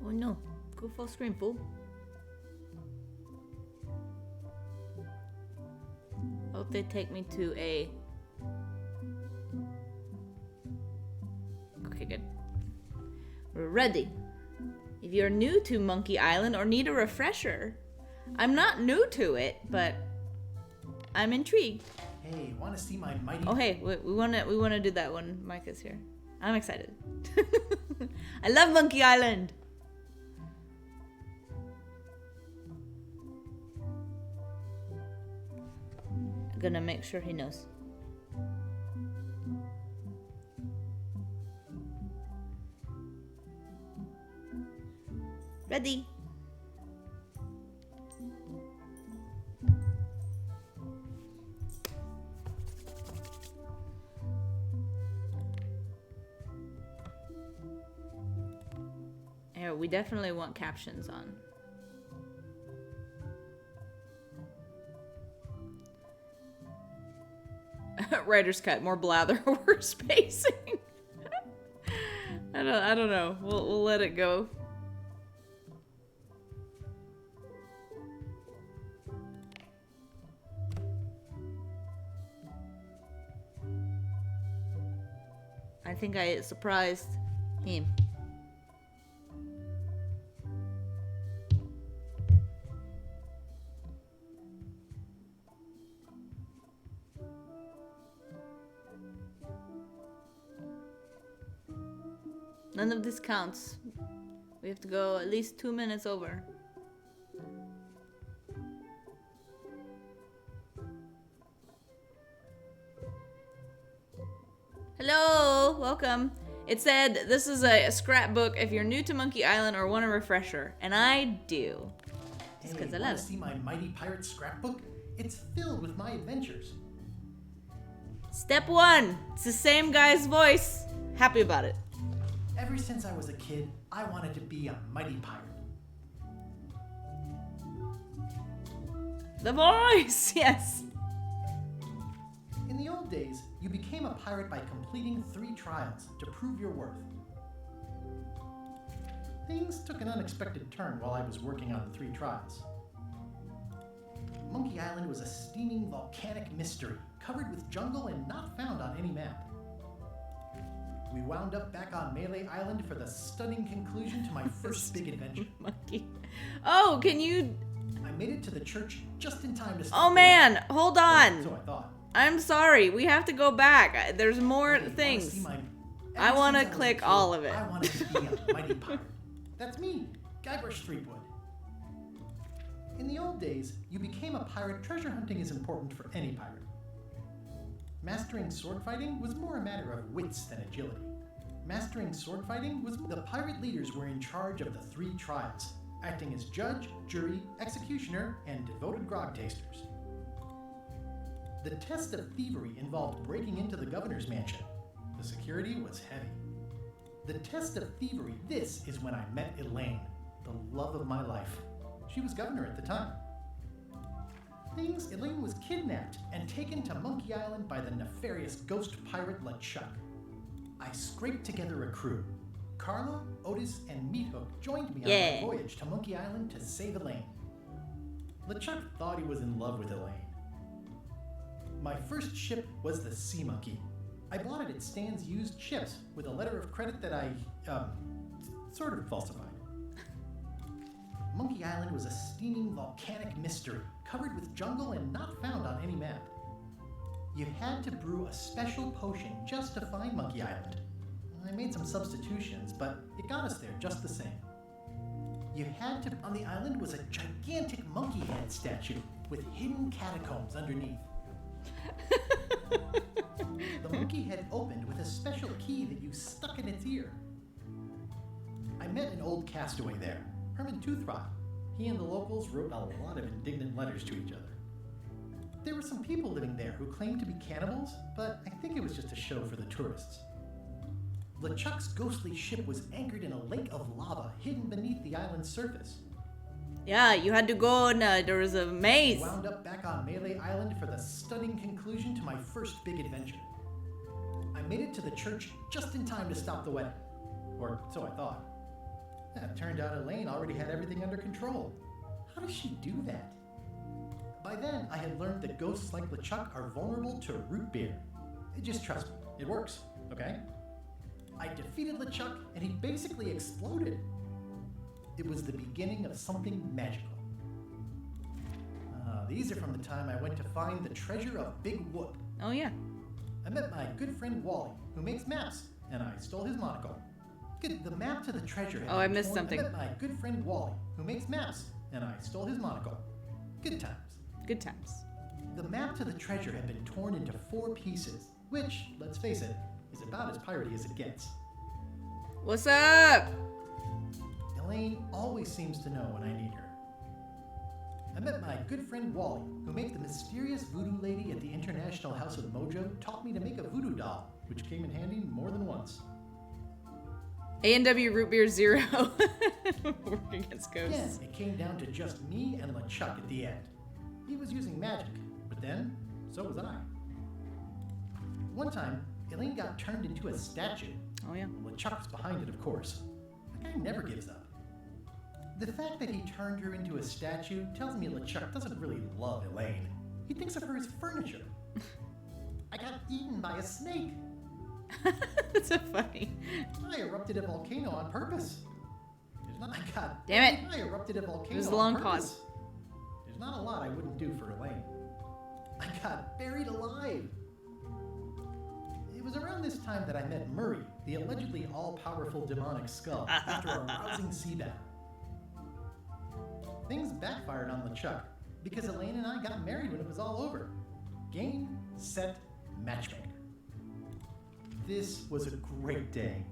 Oh no. Go full screen, fool. Hope they take me to a... Okay, good. We're ready. If you're new to Monkey Island or need a refresher, I'm not new to it, but I'm intrigued. Hey, want to see my mighty... Oh, hey, we wanna do that when Mike is here. I'm excited. I love Monkey Island. I'm gonna make sure he knows. Ready. Here, we definitely want captions on. Writer's cut, more blather, worse spacing. I don't know. We'll let it go. I think I surprised him. None of this counts. We have to go at least 2 minutes over. Hello, welcome. It said this is a scrapbook if you're new to Monkey Island or want a refresher, and I do. Just because I love it. See my mighty pirate scrapbook? It's filled with my adventures. Step 1. It's the same guy's voice. Happy about it. Ever since I was a kid, I wanted to be a mighty pirate. The voice, yes. In the old days, you became a pirate by completing 3 trials to prove your worth. Things took an unexpected turn while I was working on the 3 trials. Monkey Island was a steaming volcanic mystery, covered with jungle and not found on any map. We wound up back on Melee Island for the stunning conclusion to my first big adventure. Monkey. Oh, can you... I made it to the church just in time to stop. Oh man, hold on. So I thought. I'm sorry, we have to go back. There's more things. I want to click all of it. I wanted to be a mighty pirate. That's me, Guybrush Threepwood. In the old days, you became a pirate. Treasure hunting is important for any pirate. Mastering sword fighting was more a matter of wits than agility. Mastering sword fighting was... The pirate leaders were in charge of the 3 trials, acting as judge, jury, executioner, and devoted grog tasters. The test of thievery involved breaking into the governor's mansion. The security was heavy. The test of thievery, this is when I met Elaine, the love of my life. She was governor at the time. Elaine was kidnapped and taken to Monkey Island by the nefarious ghost pirate LeChuck. I scraped together a crew. Carla, Otis, and Meathook joined me on my voyage to Monkey Island to save Elaine. LeChuck thought he was in love with Elaine. My first ship was the Sea Monkey. I bought it at Stan's used ships with a letter of credit that I, sort of falsified. Monkey Island was a steaming volcanic mystery, covered with jungle and not found on any map. You had to brew a special potion just to find Monkey Island. I made some substitutions, but it got us there just the same. On the island was a gigantic monkey head statue with hidden catacombs underneath. The monkey head opened with a special key that you stuck in its ear. I met an old castaway there, Herman Toothrot. He and the locals wrote a lot of indignant letters to each other. There were some people living there who claimed to be cannibals, but I think it was just a show for the tourists. LeChuck's ghostly ship was anchored in a lake of lava hidden beneath the island's surface. Yeah, you had to go and there was a maze. I wound up back on Melee Island for the stunning conclusion to my first big adventure. I made it to the church just in time to stop the wedding. Or so I thought. It turned out Elaine already had everything under control. How does she do that? By then, I had learned that ghosts like LeChuck are vulnerable to root beer. Just trust me, it works, okay? I defeated LeChuck, and he basically exploded. It was the beginning of something magical. These are from the time I went to find the treasure of Big Whoop. Oh, yeah. I met my good friend Wally, who makes maps, and I stole his monocle. The map to the treasure had Oh, I been missed torn. something. I met my good friend Wally, who makes maps, and I stole his monocle. Good times. Good times. The map to the treasure had been torn into 4 pieces, which, let's face it, is about as piratey as it gets. What's up? Elaine always seems to know when I need her. I met my good friend Wally, who made the mysterious voodoo lady at the International House of Mojo taught me to make a voodoo doll, which came in handy more than once. A&W Root Beer Zero. Work against Again, ghosts. it came down to just me and LeChuck at the end. He was using magic, but then, so was I. One time, Elaine got turned into a statue. Oh, yeah. LeChuck was behind it, of course. That guy never gives up. The fact that he turned her into a statue tells me LeChuck doesn't really love Elaine. He thinks of her as furniture. I got eaten by a snake. That's so funny. I erupted a volcano on purpose. Damn it. I erupted a volcano It was a on long purpose. pause. There's not a lot I wouldn't do for Elaine. I got buried alive. It was around this time that I met Murray, the allegedly all-powerful demonic skull, after a rousing sea battle. Things backfired on LeChuck because Elaine and I got married when it was all over. Game, set, matchmaker. This was a great day.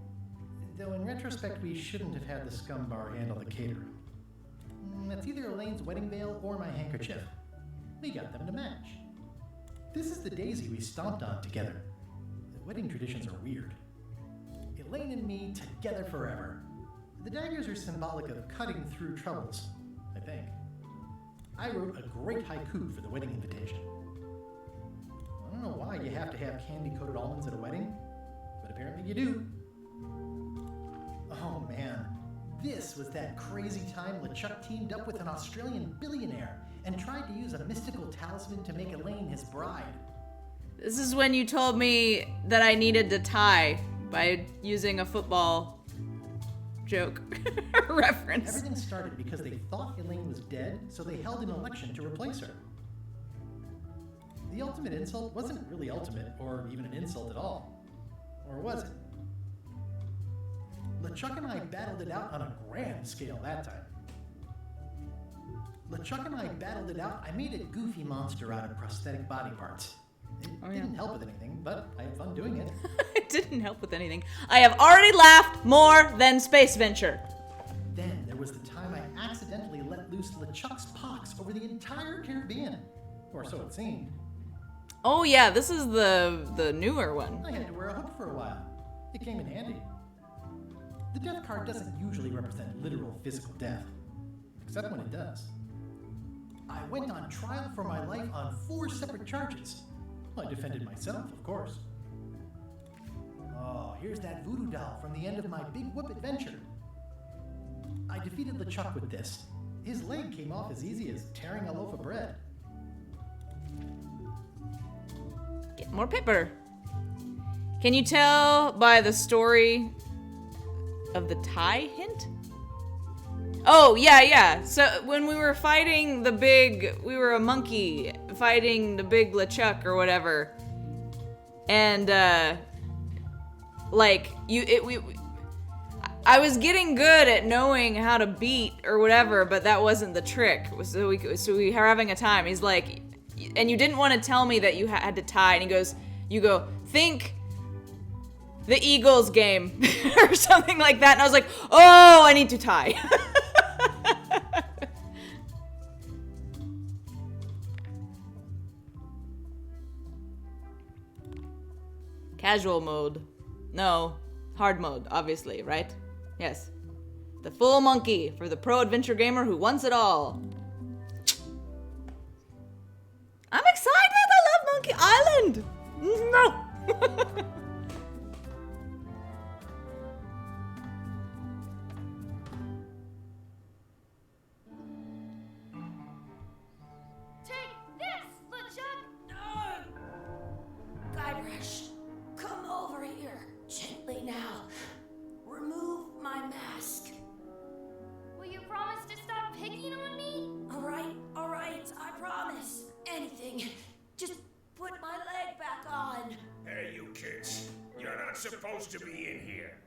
Though in retrospect, we shouldn't have had the scum bar handle the catering. That's either Elaine's wedding veil or my handkerchief. We got them to match. This is the daisy we stomped on together. The wedding traditions are weird. Elaine and me together forever. The daggers are symbolic of cutting through troubles, I think. I wrote a great haiku for the wedding invitation. I don't know why you have to have candy-coated almonds at a wedding, but apparently you do. Oh man, this was that crazy time LeChuck teamed up with an Australian billionaire and tried to use a mystical talisman to make Elaine his bride. This is when you told me that I needed to tie by using a football joke reference. Everything started because they thought Elaine was dead, so they held an election to replace her. The ultimate insult wasn't really ultimate, or even an insult at all. Or was it? LeChuck and I battled it out on a grand scale that time. LeChuck and I battled it out. I made a goofy monster out of prosthetic body parts. It didn't help with anything, but I had fun doing it. It didn't help with anything. I have already laughed more than Space Venture. Then there was the time I accidentally let loose LeChuck's pox over the entire Caribbean. Or so it seemed. Oh yeah, this is the newer one. I had to wear a hook for a while. It came in handy. The death card doesn't usually represent literal physical death, except when it does. I went on trial for my life on 4 separate charges. I defended myself, of course. Oh, here's that voodoo doll from the end of my Big Whoop adventure. I defeated LeChuck with this. His leg came off as easy as tearing a loaf of bread. Get more paper. Can you tell by the story of the tie hint? Oh, yeah. So when we were fighting we were a monkey fighting the big LeChuck or whatever. And, I was getting good at knowing how to beat or whatever, but that wasn't the trick. So we were having a time. He's like, and you didn't want to tell me that you had to tie. And you go, think the Eagles game or something like that. And I was like, oh, I need to tie. Casual mode. No, hard mode, obviously, right? Yes. The full monkey for the pro adventure gamer who wants it all. I'm excited! I love Monkey Island! No! supposed to be in here.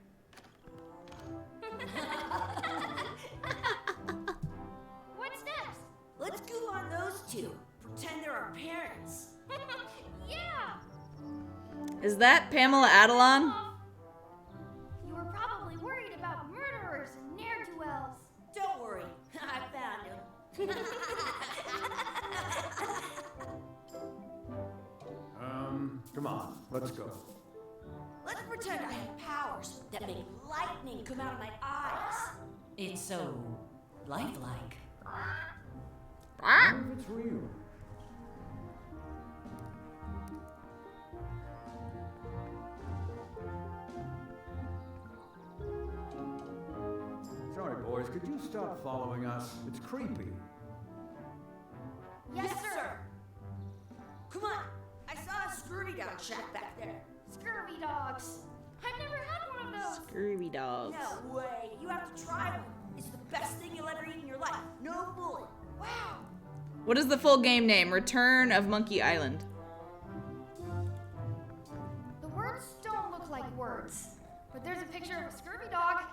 What's next? Let's go on those two. Pretend they're our parents. Yeah! Is that Pamela Adlon? You were probably worried about murderers and ne'er-do-wells. Don't worry, I found him. Come on, let's go. Let's pretend I have powers that make lightning come out of my eyes. It's so lifelike. It's real. Sorry, boys, could you stop following us? It's creepy. Yes, sir. Come on, I saw a scurvy dog shack back there. Scurvy dogs. I've never had one of those. Scurvy dogs. No way, you have to try one. It's the best thing you'll ever eat in your life. No bullet. Wow. What is the full game name? Return of Monkey Island. The words don't look like words, but there's a picture of a scurvy dog.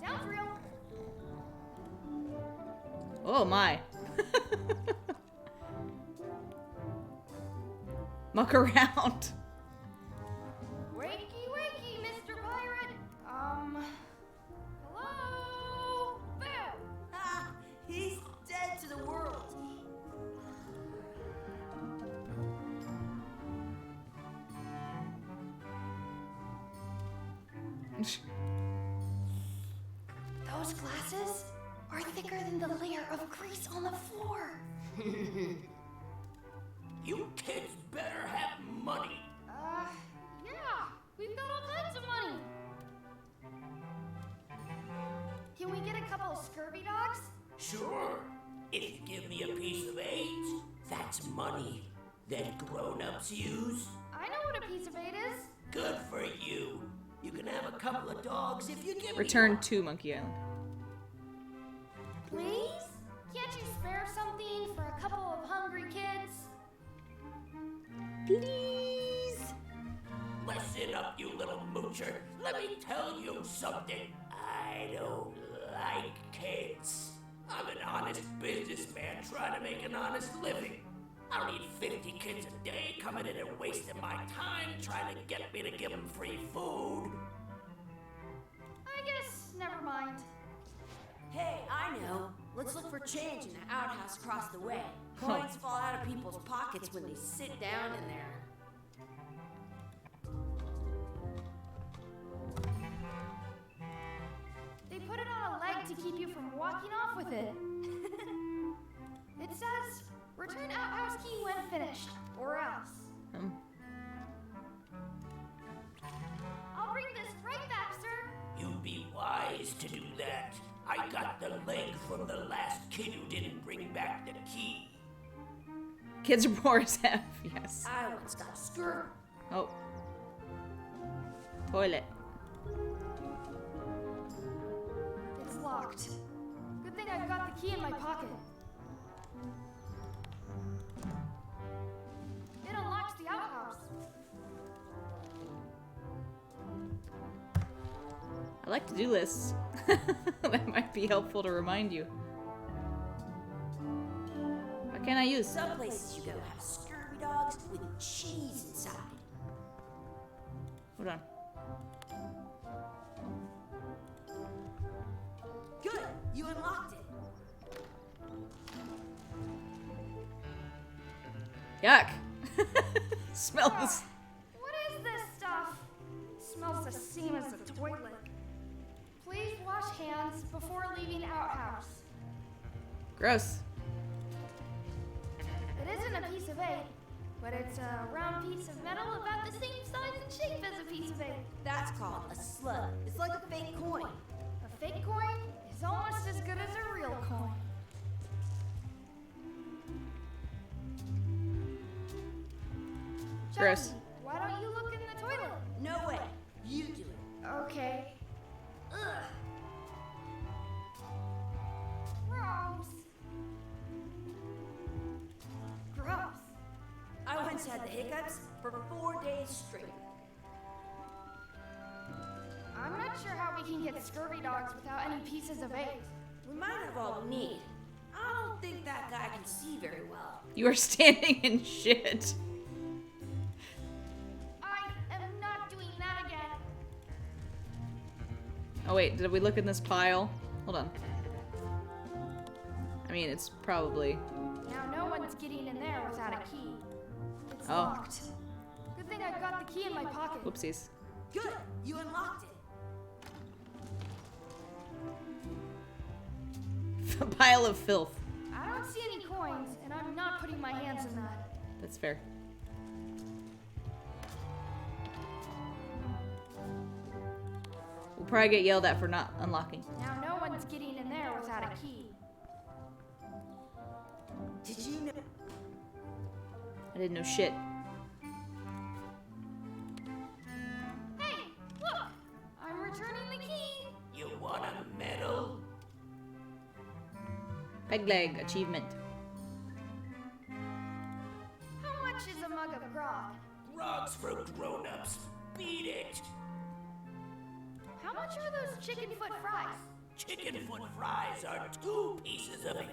Sounds real. Oh my. Muck around. Wakey, wakey, Mr. Pirate. Hello? Bam! Ah, he's dead to the world. Those glasses are thicker than the layer of grease on the floor. You kids better have money. Yeah, we've got all kinds of money. Can we get a couple of scurvy dogs? Sure. If you give me a piece of eight, that's money that grown-ups use. I know what a piece of eight is. Good for you. You can have a couple of dogs if you give Return me one. to Monkey Island. Please? Can't you spare something for a couple of hungry kids? Please. Listen up, you little moocher. Let me tell you something. I don't like kids. I'm an honest businessman trying to make an honest living. I don't need 50 kids a day coming in and wasting my time trying to get me to give them free food. I guess never mind. Hey, I know. Let's look for change in the outhouse across the way. Coins fall out of people's pockets when they sit down in there. They put it on a leg to keep you from walking off with it. It says, return outhouse key when finished, or else. I'll bring this right back, sir. You'd be wise to do that. I got the leg from the last kid who didn't bring back the key. Kids are poor as F. Yes. I once got a scurvy. Oh. Toilet. It's locked. Good thing I've got the key in my pocket. It unlocks the outhouse. I like to do lists. That might be helpful to remind you. What can I use? Some places you go have scurvy dogs with cheese inside. Hold on. Good, you unlocked it. Yuck. Smell this. What is this stuff? Smells the same as a toilet. Please wash hands before leaving outhouse. Gross. It isn't a piece of eight, but it's a round piece of metal about the same size and shape as a piece of eight. That's called a slug. It's like a fake coin. A fake coin is almost as good as a real coin. Gross. Chucky, why don't you look in the toilet? No way. You do it. Okay. Ugh. Gross. Gross. Coins had the hiccups for 4 days straight. I'm not sure how we can get scurvy dogs without any pieces of eight. We might have all we need. I don't think that guy can see very well. You are standing in shit. I am not doing that again. Oh wait, did we look in this pile? Hold on. I mean, it's probably... Now no one's getting in there without a key. It's Oh. locked. Good thing I got the key in my pocket. Whoopsies. Good, you unlocked it. A pile of filth. I don't see any coins, and I'm not putting my hands in that. That's fair. We'll probably get yelled at for not unlocking. Now no one's getting in there without a key. Did you know? I didn't know shit. Hey, look! I'm returning the key! You want a medal? Peg leg achievement. How much is a mug of grog? Grog's for grown-ups. Beat it. How much are those chicken foot fries? Chicken foot fries are 2 pieces of 8.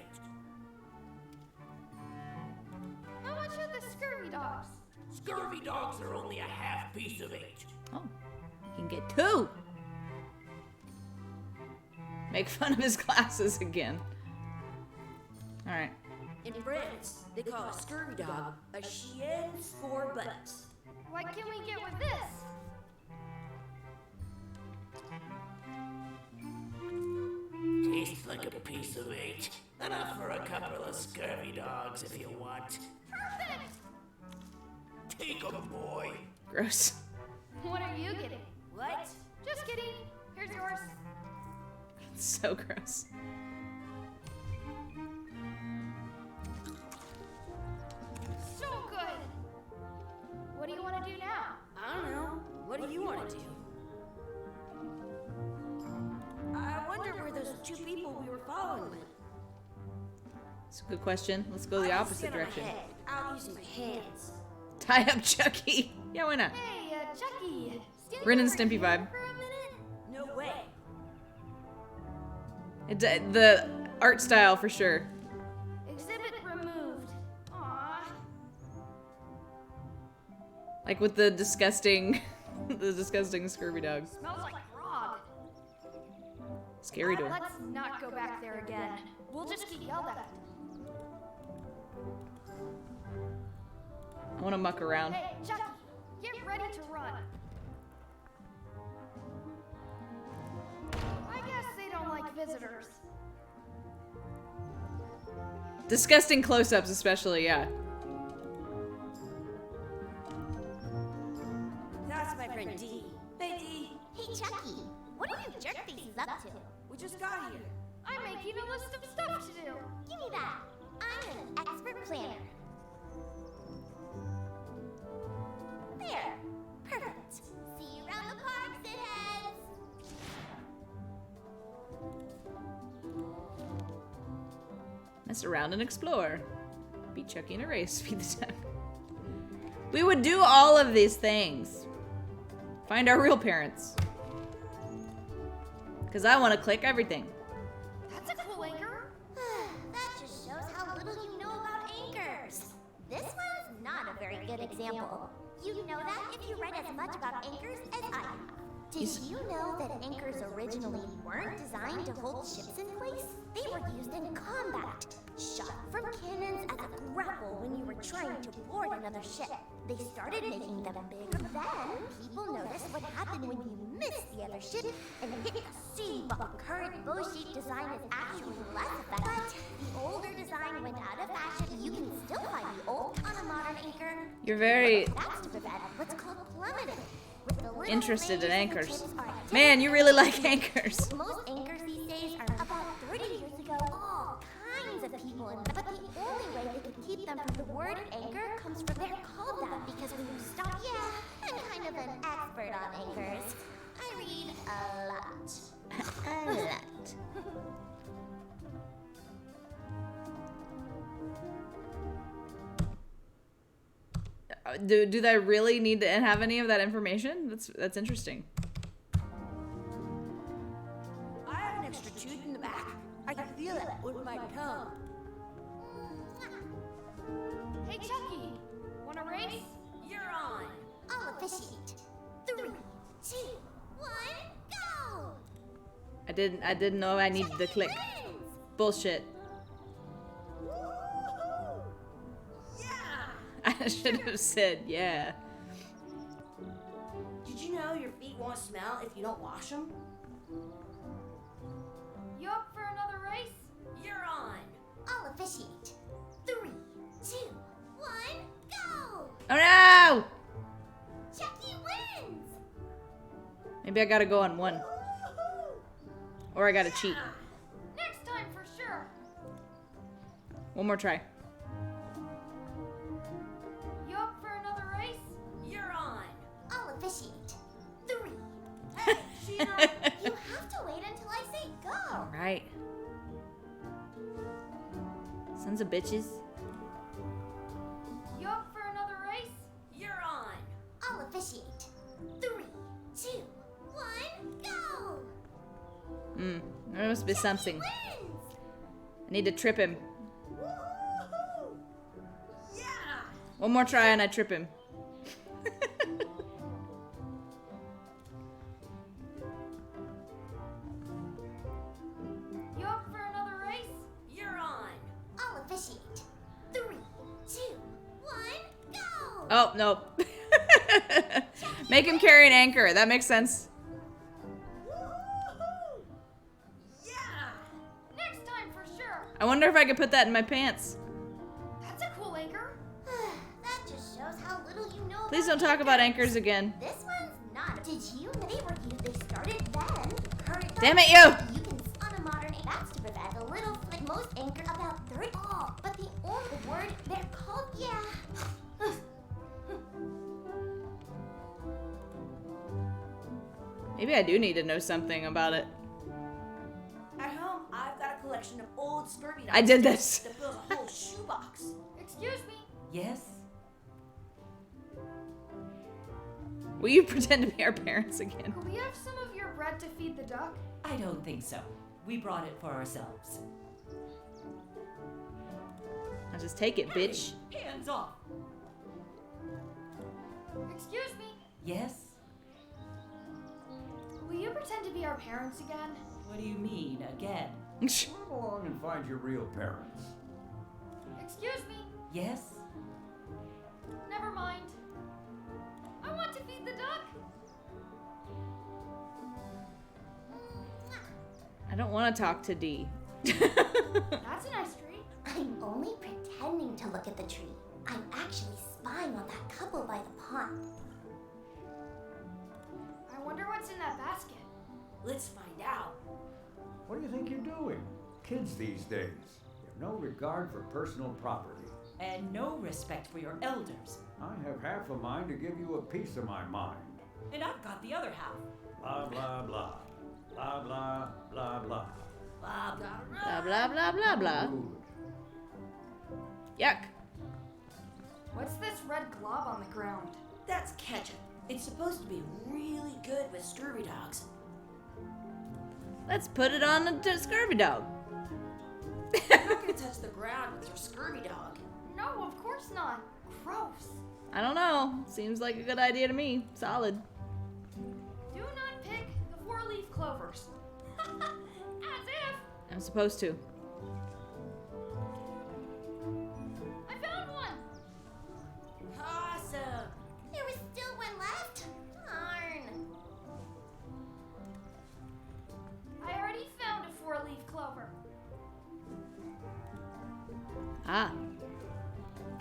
How much are the scurvy dogs? Scurvy dogs are only a half piece of 8. Oh, you can get 2. Make fun of his glasses again. All right. In France, they call a scurvy dog a chien for butts. What can we get with this? Tastes like a piece of 8. Enough for a couple of scurvy dogs if you want. Perfect! Take 'em, boy. Gross. What are you getting? What? Just kidding. Here's yours. So gross. So good! What do you want to do now? I don't know. What do you want to do? I wonder where those 2 people we were following went. It's a good question. Let's go the I can opposite stand on my direction. head without using my hands. Tie up Chucky. Yeah, why not? Hey, Chucky. Standing Ren and over Stimpy here vibe. For a minute? No way. The art style for sure. Exhibit removed. Aww. Like with the disgusting, the disgusting scurvy dogs. Smells like grog. Scary to him. Let's not go back there again. We'll just get yelled at. I want to muck around. Hey, Chucky, get ready to run. I guess they don't like visitors. Disgusting close-ups especially, yeah. That's my friend Dee. Hey, Dee. Hey, Chucky, what are you jerk faces up to? We just got here. I'm making a list of stuff to do. Give me that. I'm an expert planner. There. Perfect. See you around the park, shitheads. Mess around and explore. Beat Chucky in a race. Beat the time. We would do all of these things. Find our real parents. Because I want to click everything. That's a cool anchor. That just shows how little you know about anchors. This one's not a very good example. You know that if you read as much about anchors as I have. Did you know that anchors originally weren't designed to hold ships in place? They were used in combat, shot from cannons as a grapple when you were trying to board another ship. They started making them bigger. Then, people noticed what happened when you missed the other ship and hit the sea. But current bow-shaped design is actually less effective. But the older design went out of fashion. You can still find the old on a modern anchor. You're very That's to prevent what's called plummeting. With the little interested in flames, the anchors. ships are Man, you really like anchors. Most anchors these days are about 30 years ago. All kinds of people in them. But the only way they could keep them from the word anchor comes from they're called that because when you stop. Yeah, I'm kind of an expert on anchors. I read a lot. A lot. Do they really need to have any of that information? That's interesting. I have an extra tooth in the back. I can feel it with my tongue. Hey, Chucky, want a race? You're on. I'll officiate. 3, 2, 1, go! I didn't know I needed to click. Wins! Bullshit. Woo-hoo-hoo! Yeah! I should have said yeah. Did you know your feet won't smell if you don't wash them? You up for another race? You're on. I'll officiate. 3, 2, 1, go! Oh no! Chucky wins! Maybe I gotta go on one. Woo-hoo-hoo! Or I gotta cheat. Next time for sure. One more try. You up for another race? You're on. I'll officiate. 3. Hey, cheater! You have to wait until I say go. Alright. Sons of bitches. You up for another race? You're on. I'll officiate. 3, 2, 1, go! There must be something. Wins! I need to trip him. Woo-hoo-hoo! Yeah! One more try and I trip him. You up for another race? You're on. I'll officiate. 3, 2, 1, go! Oh, no. Make him carry an anchor. That makes sense. Woo-hoo-hoo! Yeah! Next time for sure. I wonder if I could put that in my pants. That's a cool anchor. That just shows how little you know. Please don't talk about anchors again. This one's not. Did you know they started then? Current. Damn it, you! You can on a modern. That's to prevent a little like most anchor about 30. Oh, but the old word they're called. Yeah. Maybe I do need to know something about it. At home, I've got a collection of old scurvy knives I did this. that fills a whole shoebox. Excuse me. Yes? Will you pretend to be our parents again? Could we have some of your bread to feed the duck? I don't think so. We brought it for ourselves. I'll just take it, bitch. Hands off. Excuse me. Yes? Will you pretend to be our parents again? What do you mean, again? Come along and find your real parents. Excuse me. Yes? Never mind. I want to feed the duck. I don't want to talk to D. That's a nice tree. I'm only pretending to look at the tree. I'm actually spying on that couple by the pond. I wonder what's in that basket. Let's find out. What do you think you're doing? Kids these days. You have no regard for personal property. And no respect for your elders. I have half a mind to give you a piece of my mind. And I've got the other half. Blah, blah, blah. Blah, blah, blah, blah. Bob got a Blah, blah, blah, blah, blah. Good. Yuck. What's this red glob on the ground? That's ketchup. It's supposed to be really good with scurvy dogs. Let's put it on the scurvy dog. You're not gonna touch the ground with your scurvy dog. No, of course not. Gross. I don't know. Seems like a good idea to me. Solid. Do not pick the 4-leaf clovers. As if. I'm supposed to. I found one. Awesome. There was still one left. Darn. I already found a 4-leaf clover. Ah.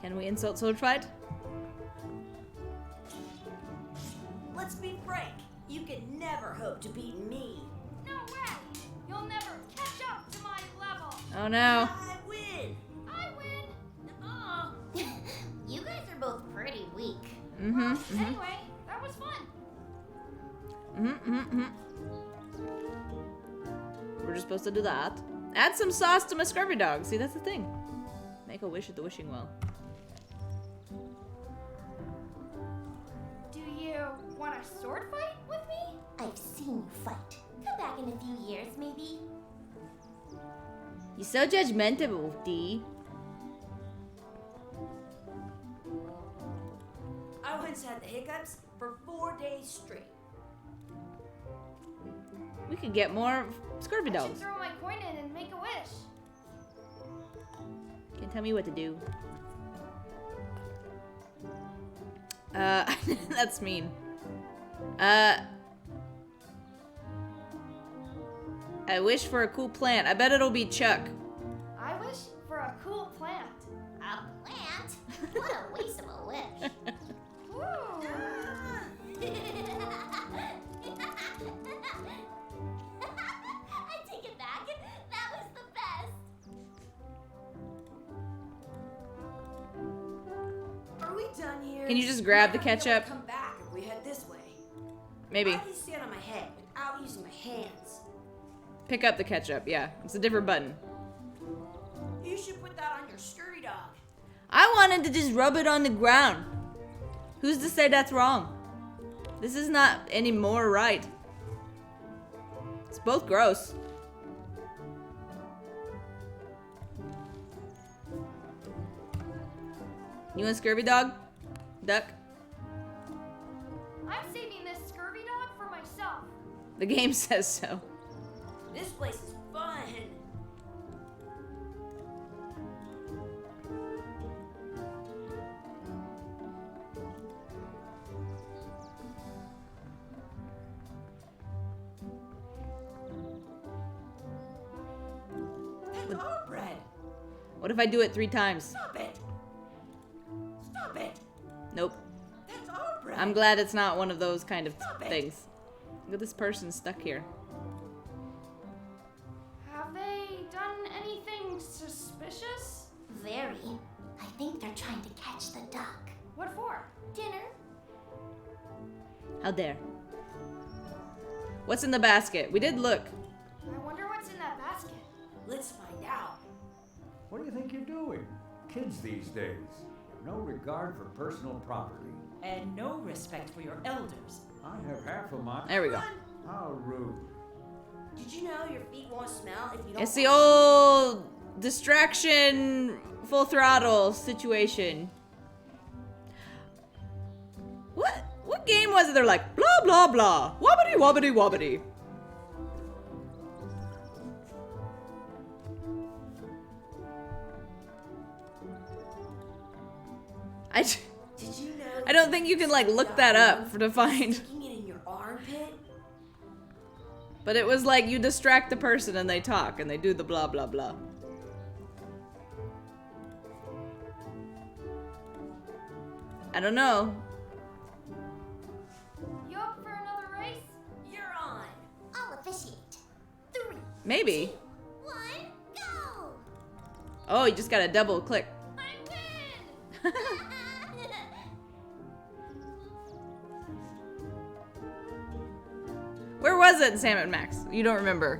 Can we insult sword fight? Let's be frank. You can never hope to beat me. No way. You'll never catch up to my level. Oh no. I win. I win. Uh-uh. You guys are both pretty weak. Anyway, that was fun. We're just supposed to do that. Add some sauce to my scurvy dog. See, that's the thing. Make a wish at the wishing well. want a sword fight with me? I've seen you fight. Come back in a few years, maybe. You're so judgmental, D. I once had the hiccups for 4 days straight. We could get more scurvy I should dogs. throw my coin in and make a wish. Can't tell me what to do. That's mean. I wish for a cool plant. I bet it'll be Chuck. I wish for a cool plant. A plant? What a waste of a wish. Ooh. I take it back. That was the best. Are we done here? Can you just grab the We're not gonna be able ketchup? to Come back if we head this way. Maybe. I can stand on my head without using my hands. Pick up the ketchup. Yeah, it's a different button. You should put that on your scurry dog. I wanted to just rub it on the ground. Who's to say that's wrong? This is not any more right. It's both gross. You want scurvy dog? Duck? I'm saving this scurvy dog for myself. The game says so. This place is fun. That's our bread. What if I do it 3 times? Stop it. Stop it. Nope. That's our bread. I'm glad it's not one of those kind of Stop it. things. Look at this person stuck here. Have they done anything suspicious? Very. I think they're trying to catch the duck. What for? Dinner? How dare. What's in the basket? We did look. I wonder what's in that basket. Let's find out. What do you think you're doing? Kids these days have no regard for personal property. And no respect for your elders. I have half of mine. There we go. How rude. Did you know your feet won't smell if you don't? It's the old distraction, full throttle situation. What game was it? They're like, blah, blah, blah. Wobbity, wobbity, wobbity. Did you know? I don't think you can, like, look that up to find. Sticking it in your armpit. But it was like you distract the person and they talk and they do the blah, blah, blah. I don't know. You up for another race? You're on. I'll officiate. 3, Maybe. 2, 1, go! Oh, you just gotta double click. I win! Where was it in Sam and Max? You don't remember.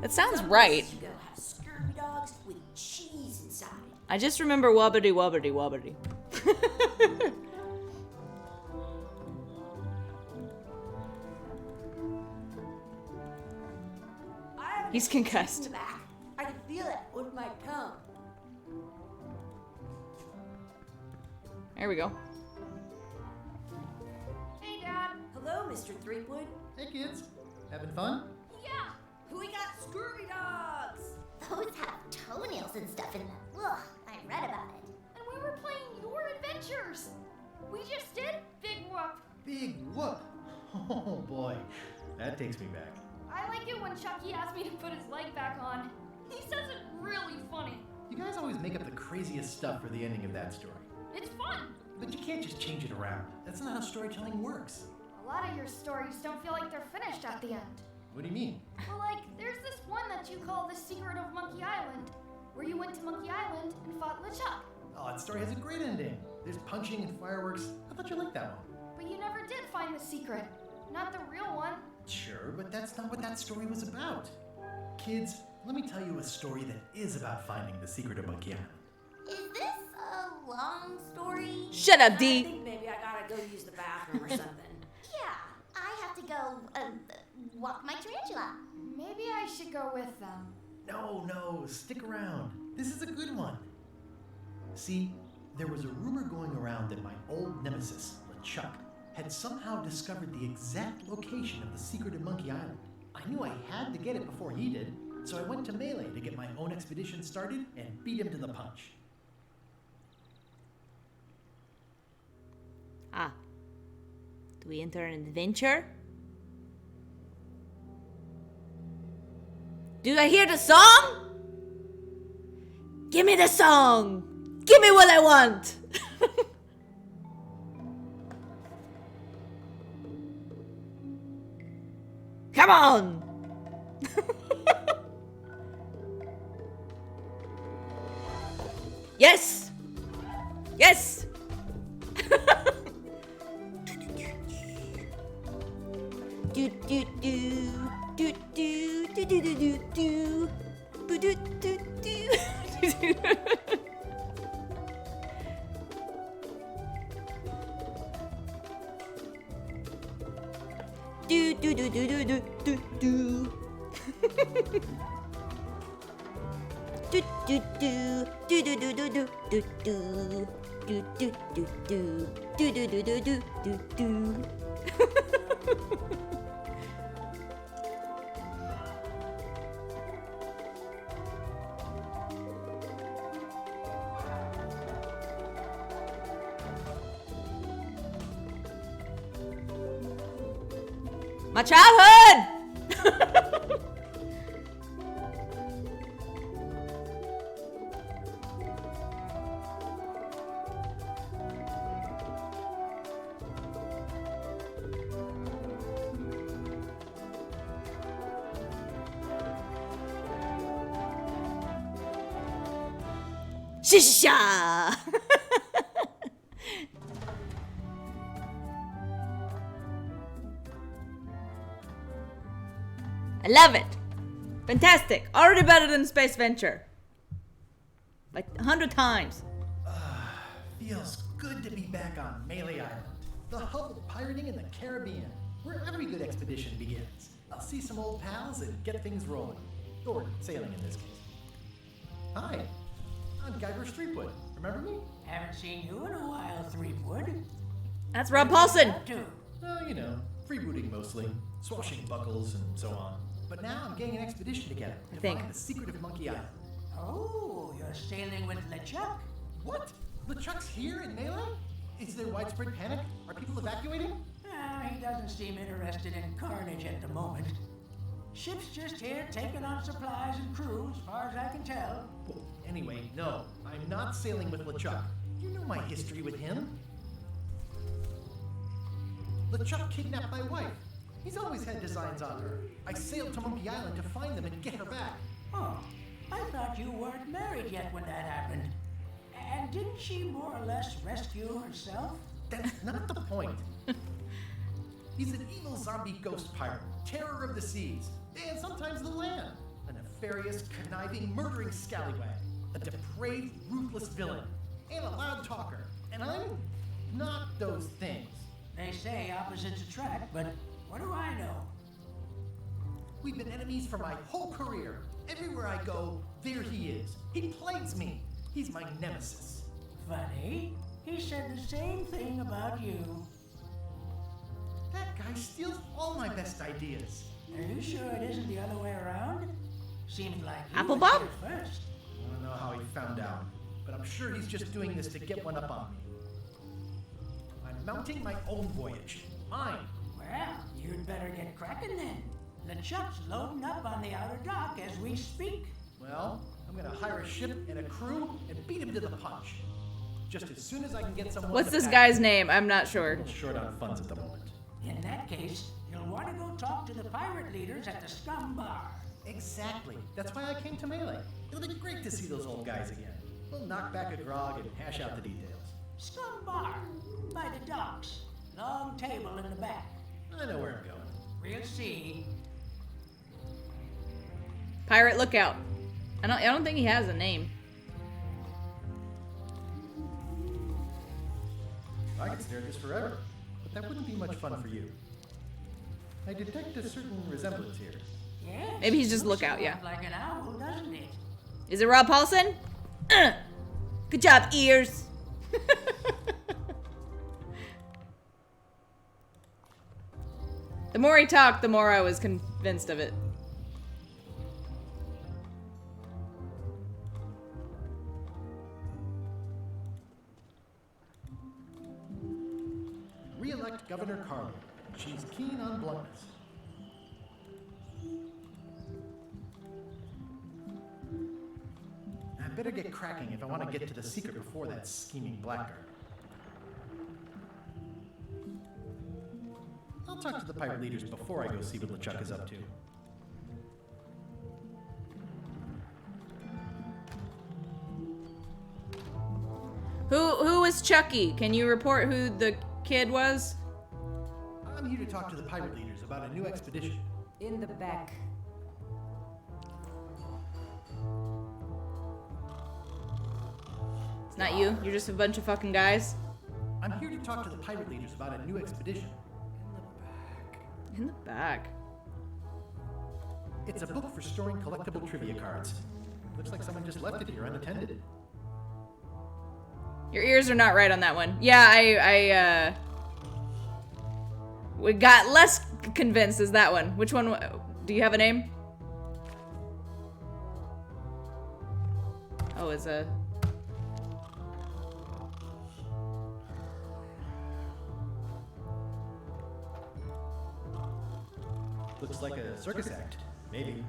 That sounds right. You go have scurvy dogs with cheese inside. I just remember wobbity, wobbity, wobbity. I have He's concussed. in the back. I can feel it with my tongue. There we go. Hey, Dad. Hello, Mr. Threepwood. Hey kids, having fun? Yeah. We got scurvy dogs. Those have toenails and stuff in them. Ugh, I read about it. And we were playing your adventures. We just did Big Whoop. Big whoop. Oh boy, that takes me back. I like it when Chucky asks me to put his leg back on. He says it really funny. You guys always make up the craziest stuff for the ending of that story. It's fun. But you can't just change it around. That's not how storytelling works. A lot of your stories don't feel like they're finished at the end. What do you mean? Well, like, there's this one that you call The Secret of Monkey Island, where you went to Monkey Island and fought LeChuck. Oh, that story has a great ending. There's punching and fireworks. I thought you liked that one. But you never did find the secret. Not the real one. Sure, but that's not what that story was about. Kids, let me tell you a story that is about finding the secret of Monkey Island. Is this a long story? Shut up, I D. think maybe I gotta go use the bathroom or something. go, walk my tarantula. Maybe I should go with them. No, stick around. This is a good one. See, there was a rumor going around that my old nemesis, LeChuck, had somehow discovered the exact location of the secret of Monkey Island. I knew I had to get it before he did, so I went to Melee to get my own expedition started and beat him to the punch. Ah. Do we enter an adventure? Do I hear the song? Give me the song! Give me what I want! Come on! Yes! Yes! Do do do do do do do do do do do do do. Do do do do do do do do. Do do do do do do do do do do do do do do do do do do do do. My childhood! Shisha! I love it. Fantastic. Already better than Space Venture. Like 100 times. Feels good to be back on Melee Island, the hub of pirating in the Caribbean, where every good expedition begins. I'll see some old pals and get things rolling. Or sailing in this case. Hi, I'm Guyver Streetwood. Remember me? Haven't seen you in a while, Threepwood. That's Rob Paulson. Up to? Oh, you know, freebooting mostly, swashbuckles and so on. But now I'm getting an expedition together to think. find the secret of Monkey Island. Oh, you're sailing with LeChuck? What? LeChuck's here in Melee? Is there widespread panic? Are people evacuating? He doesn't seem interested in carnage at the moment. Ship's just here taking on supplies and crew, as far as I can tell. Well, anyway, no, I'm not sailing with LeChuck. You know my history with him. LeChuck kidnapped my wife. He's always had designs on her. I sailed to Monkey Island to find them and get her back. Oh, I thought you weren't married yet when that happened. And didn't she more or less rescue herself? That's not the point. He's an evil zombie ghost pirate, terror of the seas, and sometimes the land. A nefarious, conniving, murdering scallywag. A depraved, ruthless villain. And a loud talker. And I'm not those things. They say opposites attract, but what do I know? We've been enemies for my whole career. Everywhere I go, there he is. He plagues me. He's my nemesis. Funny, he said the same thing about you. That guy steals all my best ideas. Are you sure it isn't the other way around? Seems like you Apple was Bob? here first. I don't know how he found out, but I'm sure he's just doing this to get one up on me. I'm mounting my own voyage. Mine. Well, you'd better get cracking then. LeChuck's loading up on the outer dock as we speak. Well, I'm gonna hire a ship and a crew and beat him to the punch. Just as soon as I can get someone. What's to this back guy's me. name? I'm not sure. A little short on funds at the moment. In that case, you'll want to go talk to the pirate leaders at the Scum Bar. Exactly. That's why I came to Melee. It'll be great to see those old guys again. We'll knock back a grog and hash out the details. Scum Bar, by the docks. Long table in the back. I know where I'm going. We'll see. Pirate Lookout. I don't think he has a name. I could stare at this forever, but that wouldn't be much fun for you. I detect a certain resemblance here. Yes. Maybe he's just looks lookout, yeah. Like an owl, doesn't it? Is it Rob Paulson? Good job, ears. The more he talked, the more I was convinced of it. Re-elect Governor Carly. She's keen on bluntness. I better get cracking if I want to get to the secret before that scheming blackguard. I'll talk to the pirate leaders before I go see what LeChuck is up to. Who was Chucky? Can you report who the kid was? I'm here to talk to the pirate leaders about a new expedition. In the back. It's not you. You're just a bunch of fucking guys. I'm here to talk to the pirate leaders about a new expedition. In the back. It's a book for storing collectible trivia cards. Looks like someone just left it here unattended. Your ears are not right on that one. Yeah, we got less convinced as that one. Which one? Do you have a name? Oh, it's a... Looks like a circus act. Maybe.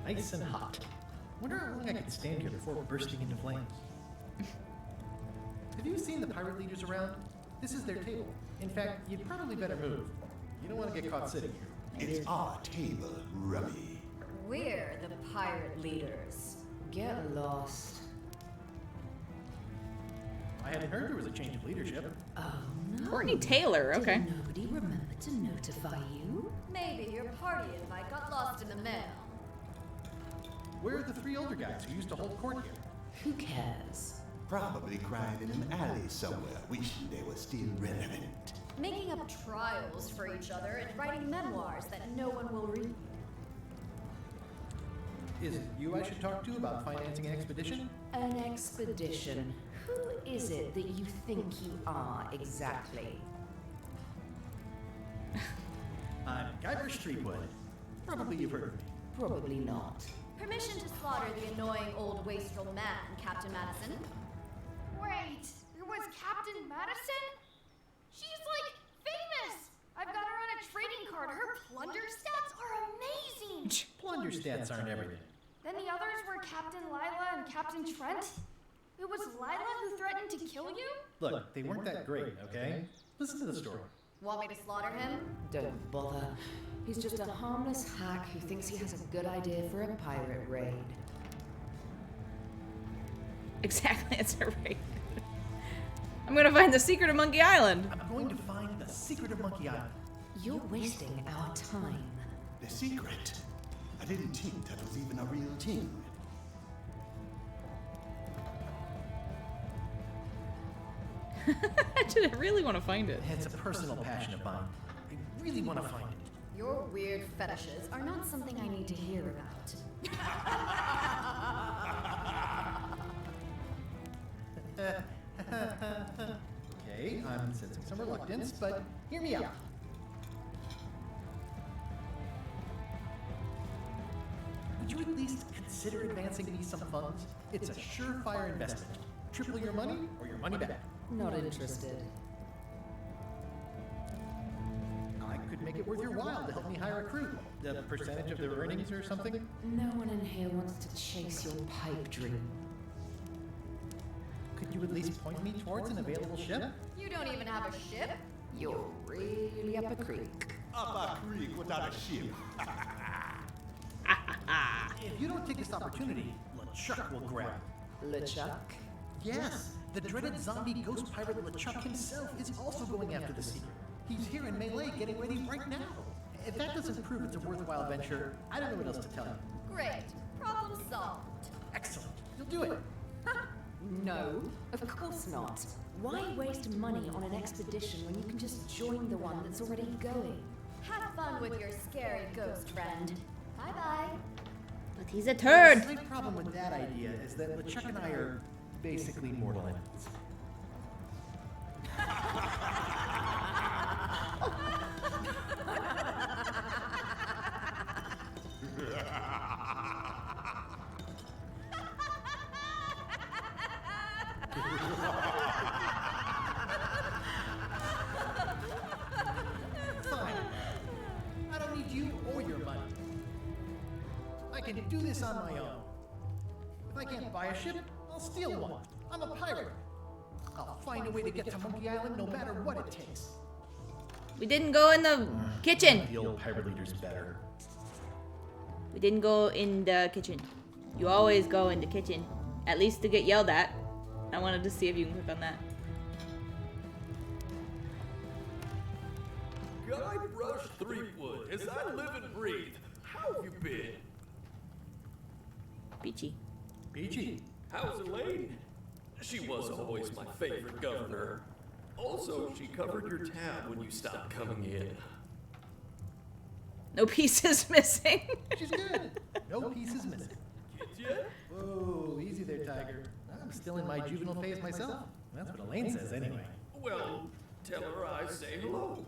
Nice and hot. Wonder how long I can stand here before bursting into flames. Have you seen the pirate leaders around? This is their table. In fact, you'd probably better move. You don't want to get caught sitting here. It's our table, Rummy. We're the pirate leaders. Get lost. I hadn't heard there was a change of leadership. Oh no. Courtney Taylor, okay. Did nobody remember to notify you? Maybe your party invite got lost in the mail. Where are the three older guys who used to hold court here? Who cares? Probably crying in an alley somewhere, wishing they were still relevant. Making up trials for each other and writing memoirs that no one will read. Is it you I should talk to about financing an expedition? An expedition. Who is it that you think you are exactly? I'm Guyver Streetwood. Probably you've heard of me. Probably not. Permission to slaughter the annoying old wastrel man, Captain Madison. Wait, it was Captain Madison? She's like famous! I've got her on a trading card. Her plunder stats are amazing! Plunder stats aren't everything. Then the others were Captain Lila and Captain Trent. It was Lila who threatened to kill you? Look, they weren't that great, okay? Listen to the story. Want me to slaughter him? Don't bother. He's just a harmless hack who thinks he has a good idea for a pirate raid. Exactly, it's a raid. I'm gonna find the secret of Monkey Island. I'm going to find the secret of Monkey Island. You're wasting our time. The secret? I didn't think that was even a real thing. I really want to find it. It's a personal passion of mine. I really want to find it. Your weird fetishes are not something I need to hear about. Okay, I'm sensing some reluctance, but hear me out. Would you at least consider advancing me some funds? It's a surefire investment. Triple your money or your money back. Not interested. I could make it worth your while to help me hire a crew. The percentage of their earnings or something? No one in here wants to chase your pipe dream. Could you at least point me towards an available ship? You don't even have a ship? You're really up a creek. Up a creek without a ship. If you don't take this opportunity, LeChuck will grab. LeChuck? Yes, the dreaded zombie ghost pirate LeChuck himself is also going after the secret. He's here in Melee getting ready right now. If that doesn't prove it's a worthwhile venture, I don't know what else to tell you. Great. Problem solved. Excellent. You'll do it. No, of course not. Why waste money on an expedition when you can just join the one that's already going? Have fun with your scary ghost friend. Bye-bye. But he's a turd. The slight problem with that idea is that LeChuck and I are basically mortal enemies. Fine. I don't need you or your money. I can do this on my own. If I can't buy a ship, I'll steal one. I'm a pirate. I'll find a way to get to Monkey Island no matter what it takes. We didn't go in the kitchen. The old pirate leader's better. We didn't go in the kitchen. You always go in the kitchen. At least to get yelled at. I wanted to see if you can click on that. Guybrush Threepwood, as I live and breathe, how have you been? Peachy. Peachy. How's Elaine? She was always my favorite governor. Also, she covered your tab when you stopped coming in. No pieces missing. She's good. No pieces missing. Kids yet? Whoa, easy there, Tiger. I'm still in my juvenile phase myself. That's what Elaine says anyway. Well, tell her I say hello.